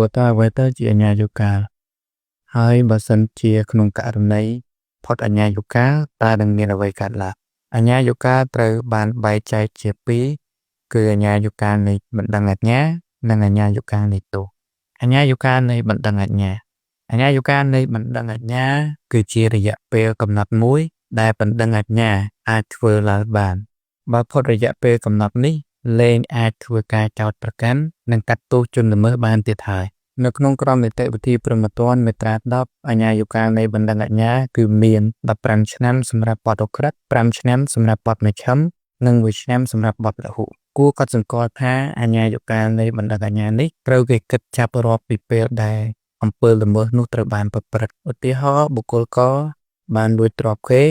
ta với ta chỉ nhà yoga hai bà sân chia không cả này phật ở nhà yoga ta đừng nghe là vậy cả là ở nhà yoga từ bàn bài chạy chia pí cứ ở nhà yoga này mình đang ở nhá đang ở nhà yoga này tụ ở nhà yoga này mình đang ở nhà yoga này mình đang ở nhá cứ chia để dạy về cầm nạp muối đại mình đang ở nhà ai vừa là bàn bà phật để dạy về cầm nạp ní lên ai vừa cài chàoประกัน nâng cắt tu chunល្មើសបានទៀតហើយនៅក្នុងក្រមនីតិវិធីព្រហ្មទណ្ឌមាត្រា10អាជ្ញាយុកានៃបណ្ដឹងអាជ្ញាគឺមាន15ឆ្នាំសម្រាប់បទឧក្រិដ្ឋ5ឆ្នាំសម្រាប់បទមជ្ឈិមនិង1ឆ្នាំសម្រាប់បទលហុគួរកត់សម្គាល់ថាអាជ្ញាយុកានៃបណ្ដឹងអាជ្ញានេះត្រូវគេគិតចាប់រាប់ពីពេលដែលអំពើល្មើសនោះត្រូវបានប្រព្រឹត្តឧទាហរណ៍បុគ្គលកបានលួចទ្រព្យគេ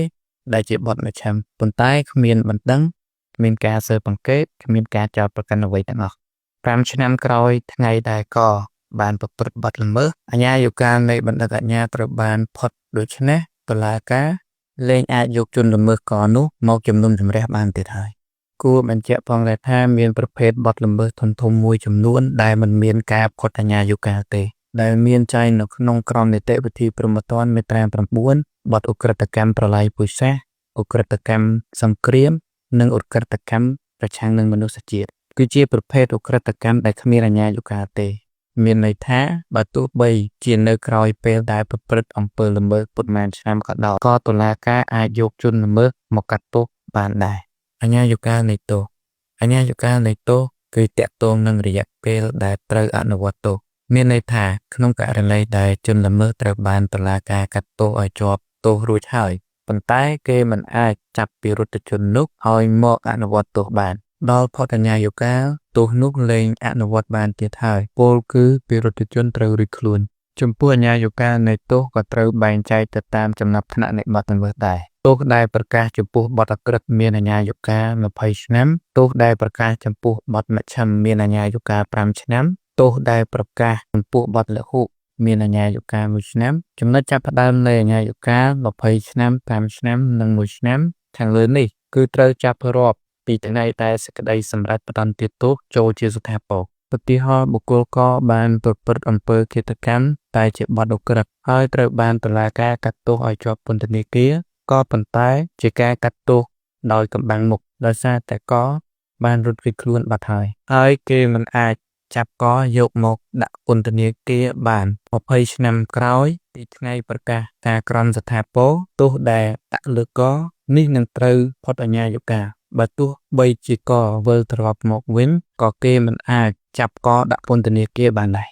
ដែលជាបទមជ្ឈិមប៉ុន្តែគ្មានបណ្ដឹងគ្មានការស៊ើបអង្កេតគ្មានការចោទប្រកាន់អ្វីទាំងអស់5ឆ្នាំក្រោយថ្ងៃដែលកបានប្រព្រឹត្តបទល្មើសអាជ្ញាយុកានៃបណ្ដឹងអាជ្ញាត្រូវបានផុតដូច្នេះតុលាការលែងអាចយកជនល្មើសកនោះមកជំនុំជម្រះបានទៀតហើយគួរបញ្ជាក់ផងដែរថាមានប្រភេទបទល្មើសធំធំមួយចំនួនដែលមិនមានការផុតអាជ្ញាយុកាទេដែលមានចែងនៅក្នុងក្រមនីតិវិធីព្រហ្មទណ្ឌមាត្រា9បទឧក្រិដ្ឋកម្មប្រល័យពូជសាសន៍ឧក្រិដ្ឋកម្មសង្គ្រាមនិងឧក្រិដ្ឋកម្មប្រឆាំងនឹងមនុស្សជាតិគឺជាប្រភេទឧក្រិដ្ឋកម្មដែលគ្មានអាជ្ញាយុកាទេមានន័យថាបើទោះបីជានៅក្រោយពេលដែលប្រព្រឹត្តអំពើល្មើសពុតម៉ានឆ្នាំក៏ដោយក៏តុលាការអាចយកជនល្មើសមកកាត់ទោសបានដែរអាជ្ញាយុកានៃទោសអាជ្ញាយុកានៃទោសគឺតាក់ទងនឹងរយៈពេលដែលត្រូវអនុវត្តទោសមានន័យថាក្នុងករណីដែលជនល្មើសត្រូវបានតុលាការកាត់ទោសឲ្យជាប់ទោសរួចហើយប៉ុន្តែគេមិនអាចចាប់ពិរុទ្ធជននោះឲ្យមកអនុវត្តទោសបានដល់ផុតអាជ្ញាយុកាទោសនោះលែងអនុវត្តបានទៀតហើយពលគឺពិរុទ្ធជនត្រូវរួចខ្លួនចំពោះអាជ្ញាយុកានៃទោសក៏ត្រូវបែងចែកទៅតាមចំណាត់ថ្នាក់នៃបទល្មើសដែរទោសដែលប្រកាសចំពោះបទអក្រិតមានអាជ្ញាយុកា20ឆ្នាំទោសដែលប្រកាសចំពោះបទមជ្ឈិមមានអាជ្ញាយុកា5ឆ្នាំទោសដែលប្រកាសចំពោះបទលហុមានអាជ្ញាយុកា1ឆ្នាំចំណុចចាប់ផ្ដើមនៃអាជ្ញាយុកា20ឆ្នាំ5ឆ្នាំនិង1ឆ្នាំខាងលើនេះគឺត្រូវចាប់រាប់ពីថ្ងៃដែលសេចក្តីសម្រេចផ្តន្ទាទោសចូលជាស្ថាពរឧទាហរណ៍បុគ្គលកបានប្រព្រឹត្តអំពើឃាតកម្មតែជាបទឧក្រិដ្ឋហើយត្រូវបានតុលាការកាត់ទោសឲ្យជាប់ពន្ធនាគារក៏ប៉ុន្តែជាការកាត់ទោសដោយកំបាំងមុខដោយសារតែកបានរត់គេចខ្លួនបាត់ហើយគេមិនអាចចាប់កយកមកដាក់ពន្ធនាគារបាន20ឆ្នាំក្រោយពីថ្ងៃប្រកាសការក្រន់ស្ថាពរទោសដែលដាក់លើកនេះនឹងត្រូវផុតអាជ្ញាយុកាបើទោះបីជាកវិលត្រឡប់មកវិញក៏គេមិនអាចចាប់កដាក់ពន្ធនាគារបានដែរ